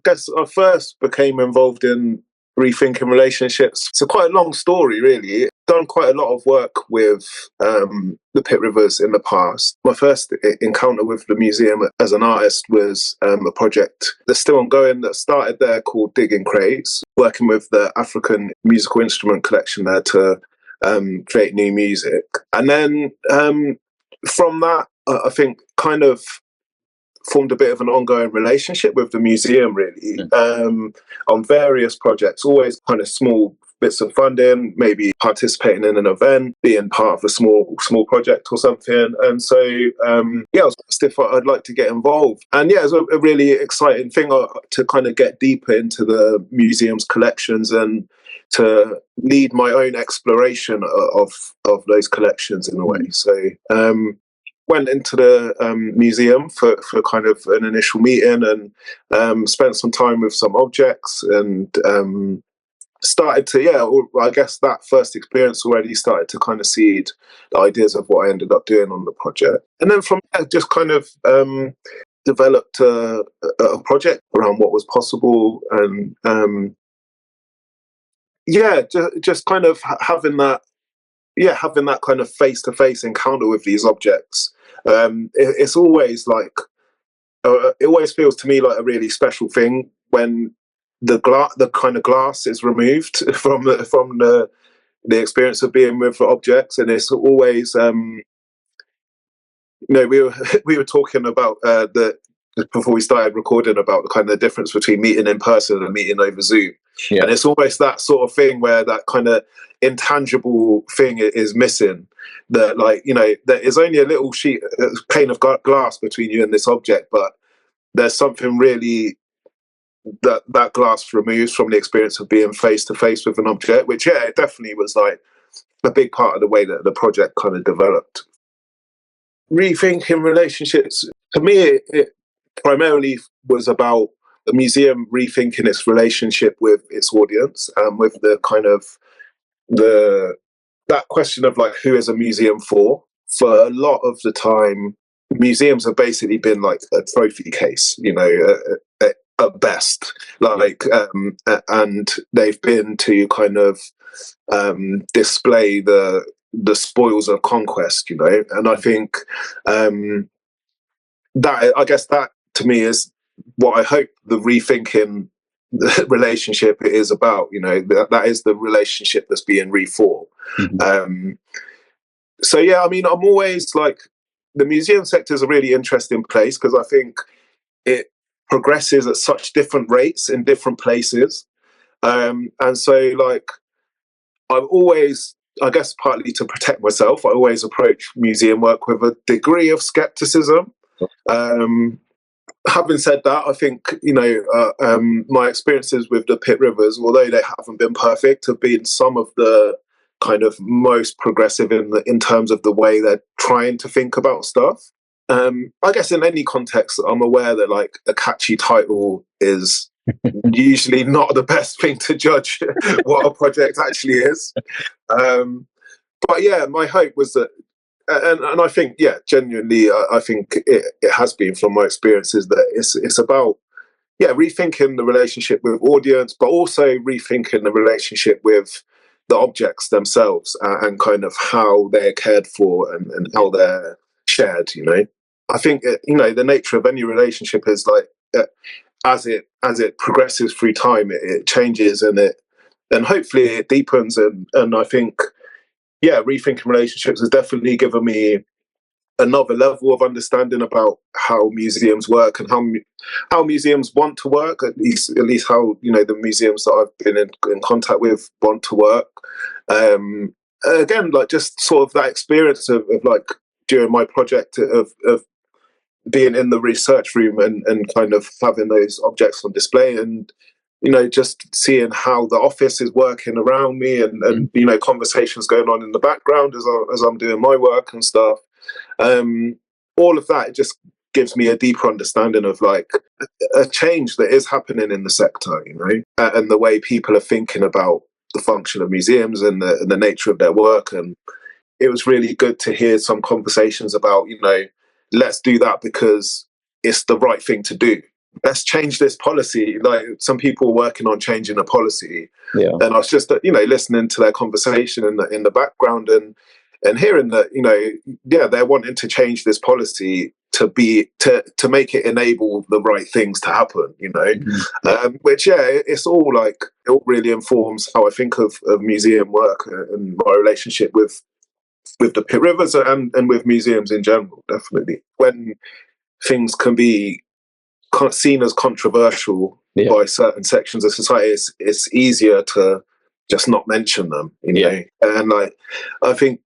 guess I first became involved in rethinking relationships. It's quite a long story, really. I've done quite a lot of work with the Pitt Rivers in the past. My first encounter with the museum as an artist was a project that's still ongoing that started there called Digging Crates, working with the African musical instrument collection there to create new music. And then from that, I think kind of formed a bit of an ongoing relationship with the museum, really, on various projects, always kind of small bits of funding, maybe participating in an event, being part of a small project or something. And so, I was stiff. I'd like to get involved. And yeah, it was a really exciting thing to kind of get deeper into the museum's collections and to lead my own exploration of those collections in a way. So, went into the museum for kind of an initial meeting and spent some time with some objects and started to, I guess that first experience already started to kind of seed the ideas of what I ended up doing on the project. And then from there, just kind of developed a project around what was possible and, just kind of having that kind of face-to-face encounter with these objects. It's always like, it always feels to me like a really special thing when the kind of glass is removed from the experience of being with objects, and it's always, we were talking about before we started recording about the kind of difference between meeting in person and meeting over Zoom. Yeah. And it's almost that sort of thing where that kind of intangible thing is missing, that there is only a little pane of glass between you and this object, but there's something really that glass removes from the experience of being face to face with an object, which it definitely was like a big part of the way that the project kind of developed. Rethinking relationships, for me, it primarily was about the museum rethinking its relationship with its audience, and with the kind of that question of like, who is a museum for? For a lot of the time, museums have basically been like a trophy case, at best, and they've been to kind of display the spoils of conquest, and I think that, I guess that to me is what I hope the rethinking relationship is about. That is the relationship that's being reformed. Mm-hmm. So yeah, I mean, I'm always like, the museum sector is a really interesting place because I think it progresses at such different rates in different places, and so like I've always, I guess partly to protect myself, I always approach museum work with a degree of skepticism. Having said that, I think, my experiences with the Pitt Rivers, although they haven't been perfect, have been some of the kind of most progressive in terms of the way they're trying to think about stuff. I guess in any context, I'm aware that like a catchy title is usually not the best thing to judge what a project actually is. But yeah, my hope was that, and I think, genuinely, I think it has been from my experiences that it's about, rethinking the relationship with audience, but also rethinking the relationship with the objects themselves, and kind of how they're cared for and how they're shared. I think the nature of any relationship is like, as it progresses through time, it changes and hopefully it deepens, and I think, rethinking relationships has definitely given me another level of understanding about how museums work and how museums want to work, at least how the museums that I've been in contact with want to work. Again, like just sort of that experience of like during my project of being in the research room and kind of having those objects on display, and just seeing how the office is working around me, and conversations going on in the background as I'm doing my work and stuff. All of that, it just gives me a deeper understanding of like a change that is happening in the sector, and the way people are thinking about the function of museums and the nature of their work. And it was really good to hear some conversations about, let's do that because it's the right thing to do, let's change this policy. Like some people working on changing a policy, Yeah. and I was just listening to their conversation in the background and hearing that they're wanting to change this policy to make it enable the right things to happen. Which it's all like it all really informs how I think of museum work and my relationship with the Pitt Rivers and with museums in general. Definitely, when things can be seen as controversial by certain sections of society, it's easier to just not mention them, And I think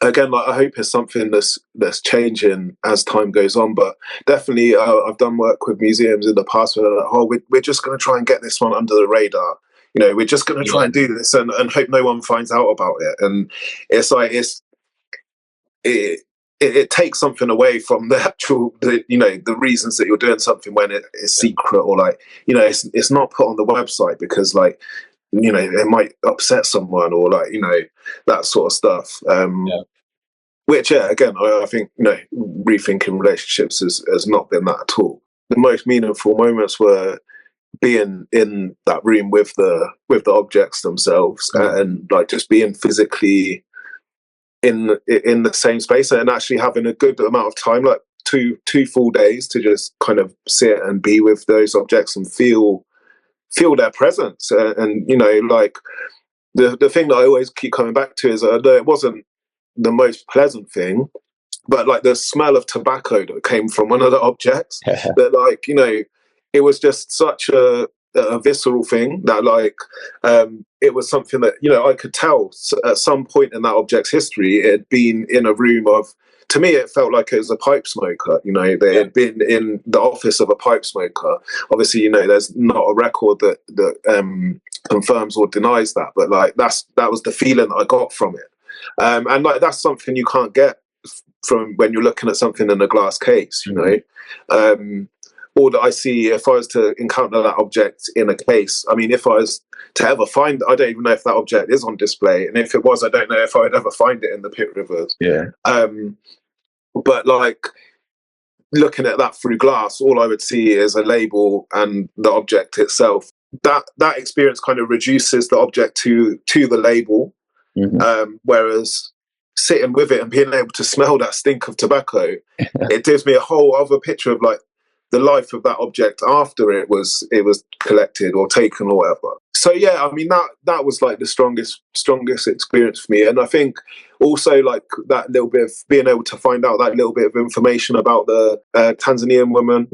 again, I hope it's something that's changing as time goes on. But definitely, I've done work with museums in the past where they're like, we're just going to try and get this one under the radar. We're just going to try and do this and hope no one finds out about it. And it's like it takes something away from the actual, the reasons that you're doing something when it is secret, or it's not put on the website because it might upset someone, or that sort of stuff. Which, again, I think rethinking relationships has not been that at all. The most meaningful moments were being in that room with the objects themselves, and just being physically in the same space and actually having a good amount of time, like two full days, to just kind of sit and be with those objects and feel their presence. And the thing that I always keep coming back to is that it wasn't the most pleasant thing, but the smell of tobacco that came from one of the objects, that it was just such a visceral thing that it was something that I could tell at some point in that object's history it had been in a room of. To me, it felt like it was a pipe smoker. They had been in the office of a pipe smoker. Obviously, there's not a record that confirms or denies that, but that was the feeling that I got from it. And that's something you can't get from when you're looking at something in a glass case, or that I see if I was to encounter that object in a case. I mean, if I was to ever find, I don't even know if that object is on display, and if it was, I don't know if I would ever find it in the Pitt Rivers. But looking at that through glass, all I would see is a label and the object itself. That experience kind of reduces the object to the label. Whereas sitting with it and being able to smell that stink of tobacco, it gives me a whole other picture of the life of that object after it was collected or taken or whatever. So I mean that was the strongest experience for me. And I think also that little bit of being able to find out that little bit of information about the Tanzanian woman,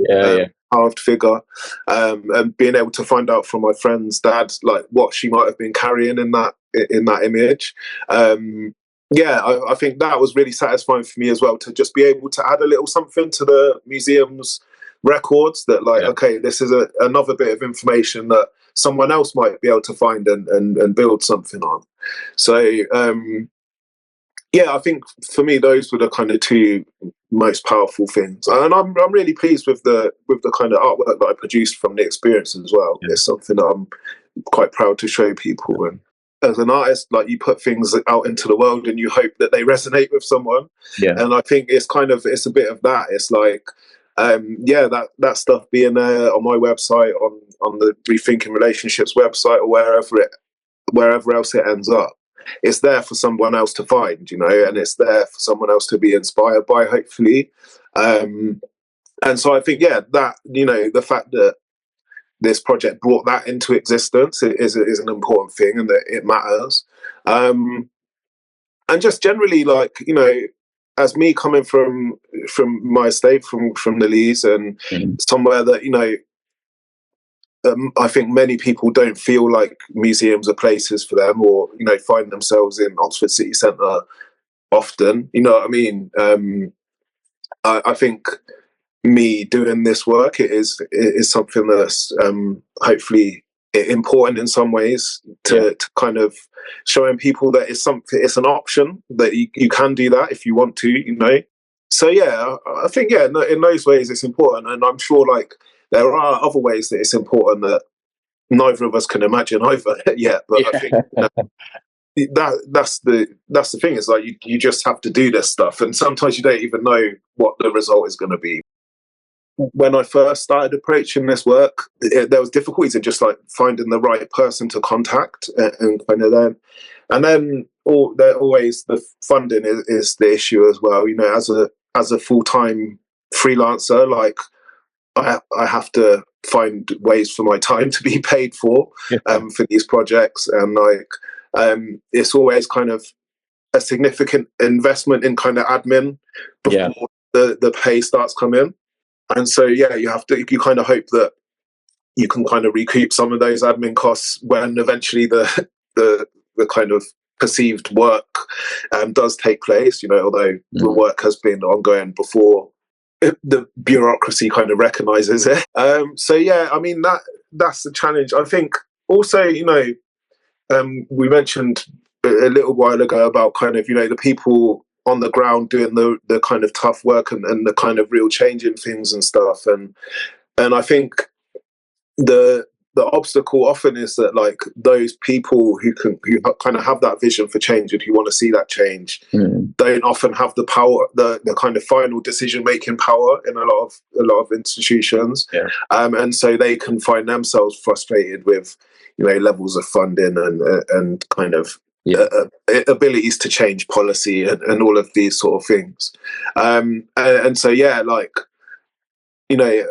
carved figure, and being able to find out from my friend's dad what she might have been carrying in that image. I think that was really satisfying for me as well, to just be able to add a little something to the museum's records that okay, this is another bit of information that someone else might be able to find and build something on. So I think for me those were the kind of two most powerful things, and I'm really pleased with the kind of artwork that I produced from the experience as well. It's something that I'm quite proud to show people. And as an artist, you put things out into the world and you hope that they resonate with someone. And I think it's a bit of that. It's that stuff being there on my website, on the Rethinking Relationships website, or wherever else it ends up. It's there for someone else to find, and it's there for someone else to be inspired by, hopefully. And so I think, that, the fact that this project brought that into existence is an important thing, and that it matters. And just generally, as me coming from my estate, from the Lees, and somewhere that, I think many people don't feel like museums are places for them, or find themselves in Oxford City Centre often. You know what I mean? I think me doing this work is something that's hopefully important in some ways to kind of showing people that it's an option, that you can do that if you want to. So I think in those ways it's important, and I'm sure there are other ways that it's important that neither of us can imagine either yet. But I think that's the thing, is you just have to do this stuff, and sometimes you don't even know what the result is going to be. when I first started approaching this work, there was difficulties in just like finding the right person to contact, and kind of then there always the funding is the issue as well. You know, as a full-time freelancer, like I have to find ways for my time to be paid for these projects, and like it's always kind of a significant investment in kind of admin before the pay starts coming. And so you kind of hope that you can kind of recoup some of those admin costs when eventually the kind of perceived work does take place, you know, although the work has been ongoing before the bureaucracy kind of recognizes it. So yeah, I mean, that's the challenge. I think also, you know, we mentioned a little while ago about kind of, you know, the people on the ground doing the kind of tough work and the kind of real change in things and stuff. And I think the obstacle often is that like those people who kind of have that vision for change and who want to see that change don't often have the power, the kind of final decision making power in a lot of institutions. And so they can find themselves frustrated with, you know, levels of funding and kind of abilities to change policy and all of these sort of things. And so yeah, like, you know,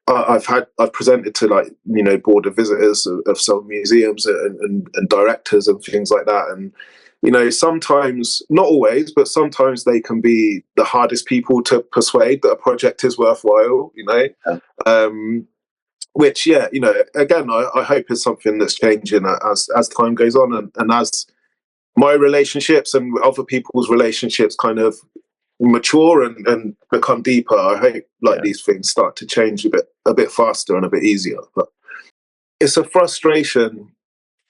I've presented to, like, you know, board of visitors of some museums and directors and things like that, and you know, sometimes, not always, but sometimes they can be the hardest people to persuade that a project is worthwhile, you know. Which, yeah, you know, again, I hope is something that's changing as time goes on, and as my relationships and other people's relationships kind of mature and become deeper. I hope like these things start to change a bit faster and a bit easier. But it's a frustration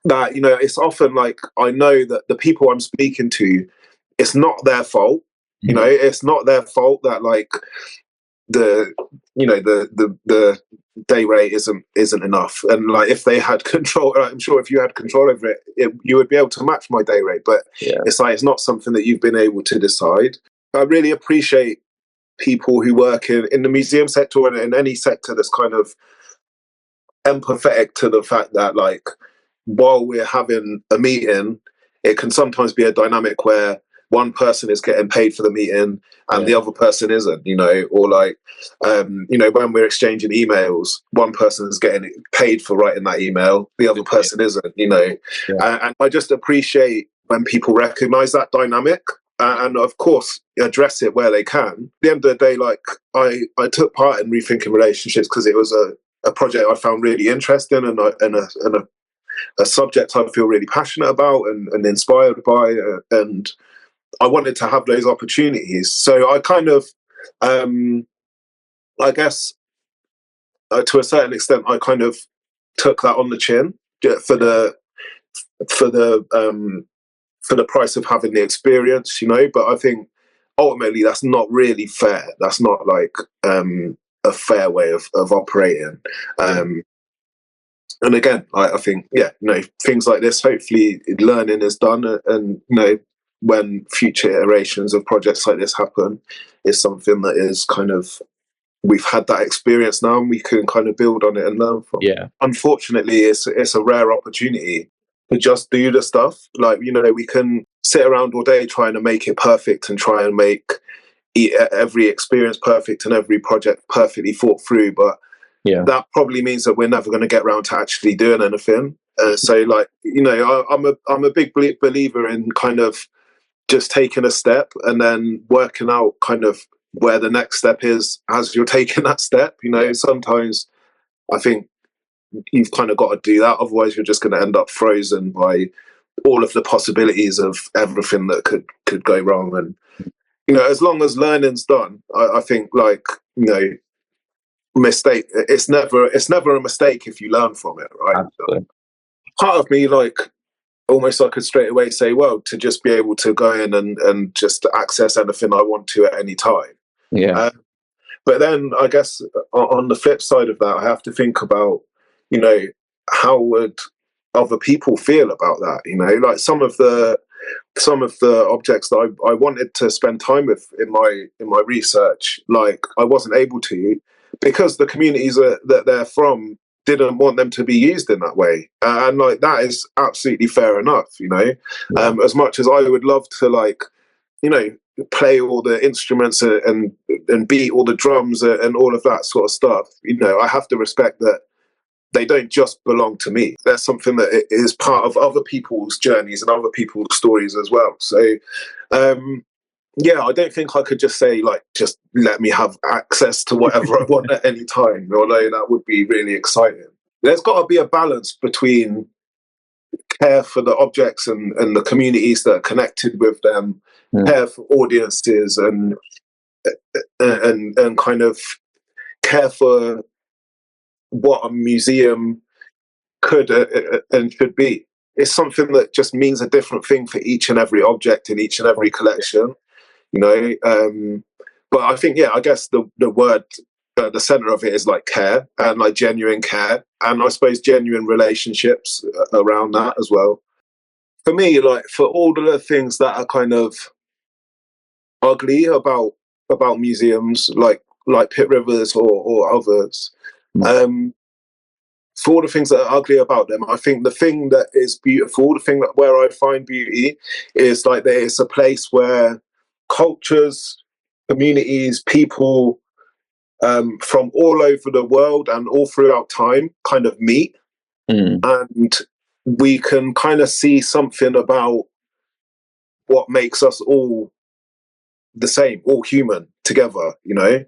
that, you know, it's often like, I know that the people I'm speaking to, it's not their fault. You know, it's not their fault that like the day rate isn't enough, and like if they had control, I'm sure if you had control over it, you would be able to match my day rate, but it's like it's not something that you've been able to decide. I really appreciate people who work in the museum sector and in any sector that's kind of empathetic to the fact that, like, while we're having a meeting, it can sometimes be a dynamic where one person is getting paid for the meeting and the other person isn't, you know, or like, you know, when we're exchanging emails, one person is getting paid for writing that email, the other person isn't, you know. And I just appreciate when people recognize that dynamic and of course address it where they can. At the end of the day, like, I took part in Rethinking Relationships because it was a project I found really interesting and a subject I feel really passionate about and inspired by, and I wanted to have those opportunities. So I kind of, I guess, to a certain extent, I kind of took that on the chin for the price of having the experience, you know. But I think ultimately that's not really fair. That's not like a fair way of operating. And again, I think, yeah, you know, things like this, hopefully learning is done, and you know, when future iterations of projects like this happen, is something that is kind of, we've had that experience now and we can kind of build on it and learn from. Unfortunately, it's a rare opportunity to just do the stuff. Like, you know, we can sit around all day trying to make it perfect and try and make every experience perfect and every project perfectly thought through, but that probably means that we're never going to get around to actually doing anything. So, like, you know, I'm a big believer in kind of just taking a step and then working out kind of where the next step is as you're taking that step. You know, sometimes I think you've kind of got to do that, otherwise you're just going to end up frozen by all of the possibilities of everything that could go wrong. And, you know, as long as learning's done, I think, like, you know, it's never a mistake if you learn from it, right? Absolutely. Part of me, like, almost I could straight away say, well, to just be able to go in and just access anything I want to at any time. But then I guess on the flip side of that, I have to think about, you know, how would other people feel about that? You know, like some of the objects that I wanted to spend time with in my research, like, I wasn't able to because the communities that they're from didn't want them to be used in that way, and like that is absolutely fair enough, you know. As much as I would love to, like, you know, play all the instruments and beat all the drums and all of that sort of stuff, you know, I have to respect that they don't just belong to me. There's something that is part of other people's journeys and other people's stories as well. So yeah, I don't think I could just say, like, just let me have access to whatever I want at any time, although that would be really exciting. There's got to be a balance between care for the objects and the communities that are connected with them, care for audiences, and kind of care for what a museum could and should be. It's something that just means a different thing for each and every object in each and every collection, you know. But I think, yeah, I guess the word at the center of it is like care, and like genuine care, and I suppose genuine relationships around that as well. For me, like, for all the things that are kind of ugly about museums, like Pitt Rivers or others, for all the things that are ugly about them, I think the thing that is beautiful, the thing that where I find beauty, is like there is a place where cultures, communities, people from all over the world and all throughout time kind of meet, and we can kind of see something about what makes us all the same, all human together, you know.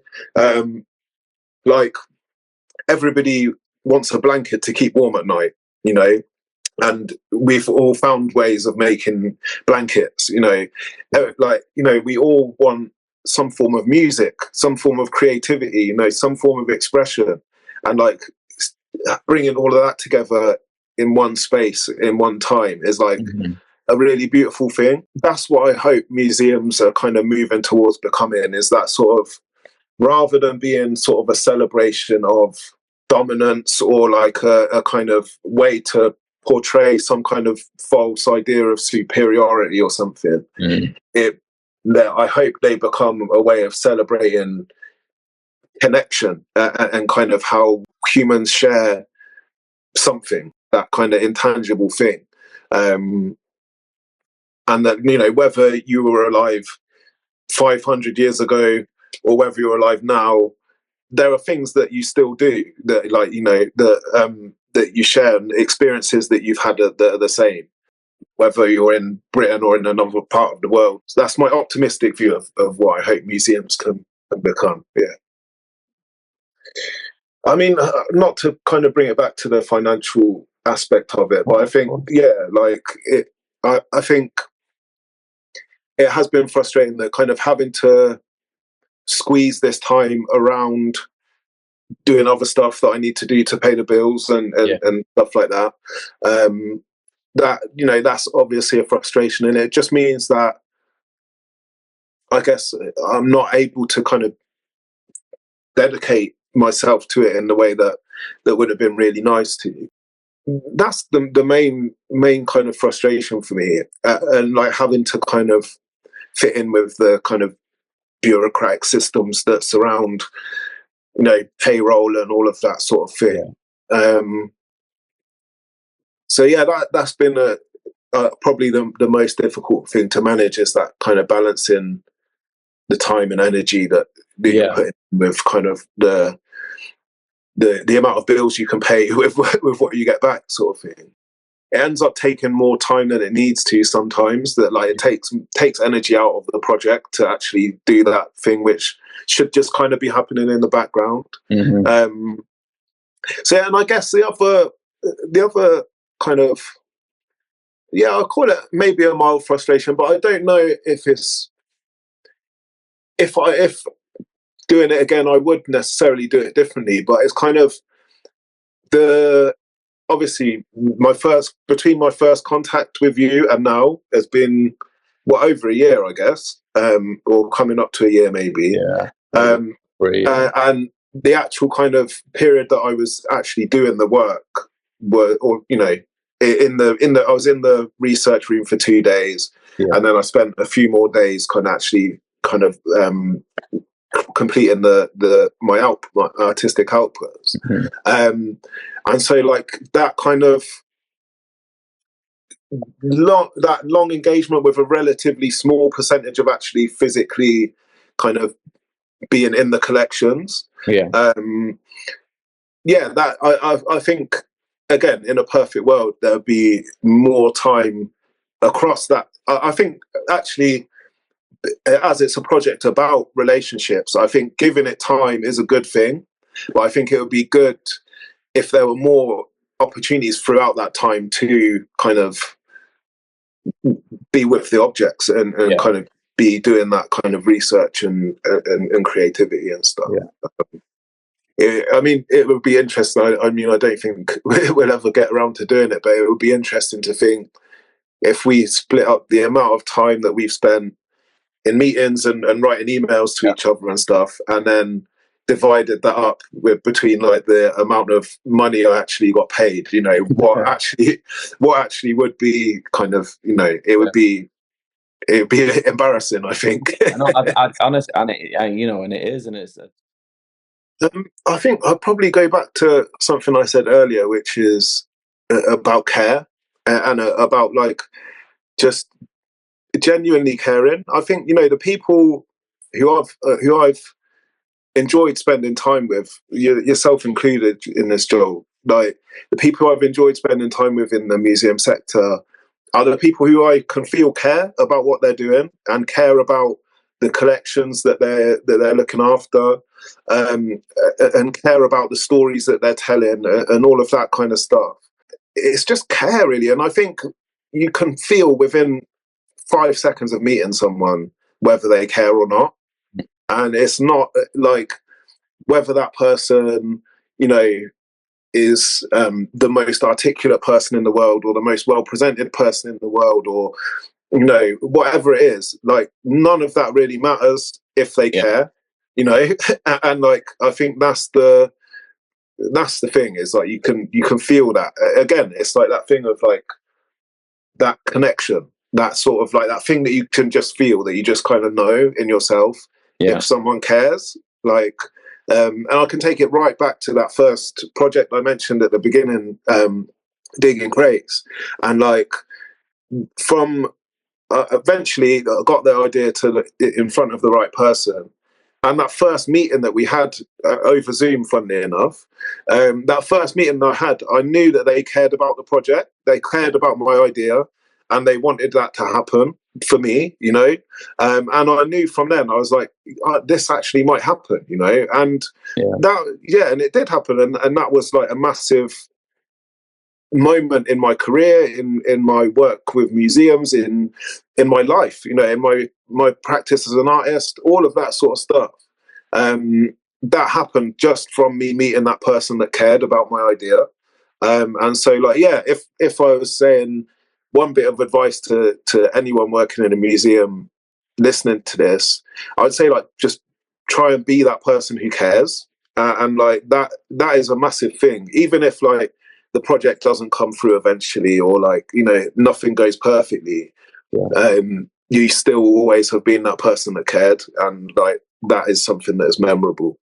Like, everybody wants a blanket to keep warm at night, you know, and we've all found ways of making blankets, you know. Like, you know, we all want some form of music, some form of creativity, you know, some form of expression, and like bringing all of that together in one space, in one time, is like a really beautiful thing. That's what I hope museums are kind of moving towards becoming, is that sort of, rather than being sort of a celebration of dominance or like a kind of way to portray some kind of false idea of superiority or something, I hope they become a way of celebrating connection and kind of how humans share something, that kind of intangible thing. And that, you know, whether you were alive 500 years ago or whether you're alive now, there are things that you still do that, like, you know, that you share, and experiences that you've had that are the same, whether you're in Britain or in another part of the world. So that's my optimistic view of what I hope museums can become. Yeah. I mean, not to kind of bring it back to the financial aspect of it, but I think, yeah, like I think it has been frustrating that kind of having to squeeze this time around doing other stuff that I need to do to pay the bills and stuff like that. That, you know, that's obviously a frustration, and it just means that I guess I'm not able to kind of dedicate myself to it in the way that would have been really nice to you. That's the main kind of frustration for me, and like having to kind of fit in with the kind of bureaucratic systems that surround, you know, payroll and all of that sort of thing. So yeah, that's been probably the most difficult thing to manage, is that kind of balancing the time and energy that you put in with kind of the amount of bills you can pay with what you get back, sort of thing. It ends up taking more time than it needs to sometimes. That, like, it takes energy out of the project to actually do that thing which should just kind of be happening in the background. So yeah, and I guess the other kind of, I'll call it maybe a mild frustration, but I don't know if it's if doing it again I would necessarily do it differently. But it's kind of obviously between my first contact with you and now has been over a year, I guess, or coming up to a year maybe. And the actual kind of period that I was actually doing the work I was in the research room for 2 days, and then I spent a few more days kind of completing my artistic outputs. Mm-hmm. And so like that kind of long engagement with a relatively small percentage of actually physically kind of being in the collections. Yeah. That I think, again, in a perfect world, there'd be more time across that. I think actually, as it's a project about relationships, I think giving it time is a good thing. But I think it would be good if there were more opportunities throughout that time to kind of be with the objects and kind of be doing that kind of research and creativity and stuff. I mean, it would be interesting. I mean, I don't think we'll ever get around to doing it, but it would be interesting to think if we split up the amount of time that we've spent in meetings and writing emails to each other and stuff, and then divided that up between like the amount of money I actually got paid. You know, what actually would be kind of, you know, it would be embarrassing, I think. I honestly, and it is, and it's. I think I'd probably go back to something I said earlier, which is about care and about like just genuinely caring. I think, you know, the people who I've enjoyed spending time with, yourself included in this, Joel, like the people I've enjoyed spending time with in the museum sector are the people who I can feel care about what they're doing and care about the collections that they're looking after, and care about the stories that they're telling and all of that kind of stuff. It's just care, really. And I think you can feel within 5 seconds of meeting someone whether they care or not. And it's not like whether that person, you know, is the most articulate person in the world or the most well-presented person in the world, or, you know, whatever it is, like none of that really matters if they care, you know. And like I think that's the thing, is like you can feel that. Again, it's like that thing of like that connection, that sort of like that thing that you can just feel, that you just kind of know in yourself if someone cares. Like and I can take it right back to that first project I mentioned at the beginning, digging crates, and like from eventually I got the idea to in front of the right person. And that first meeting that we had over Zoom, funnily enough, that first meeting I had, I knew that they cared about the project, they cared about my idea, and they wanted that to happen for me, you know. And I knew from then, I was like, this actually might happen, you know. And and it did happen, and that was like a massive moment in my career, in my work with museums, in my life, you know, in my practice as an artist, all of that sort of stuff. That happened just from me meeting that person that cared about my idea. And so like, if I was saying one bit of advice to anyone working in a museum listening to this, I would say like just try and be that person who cares. And like that is a massive thing, even if like the project doesn't come through eventually, or like, you know, nothing goes perfectly. You still always have been that person that cared, and like that is something that is memorable.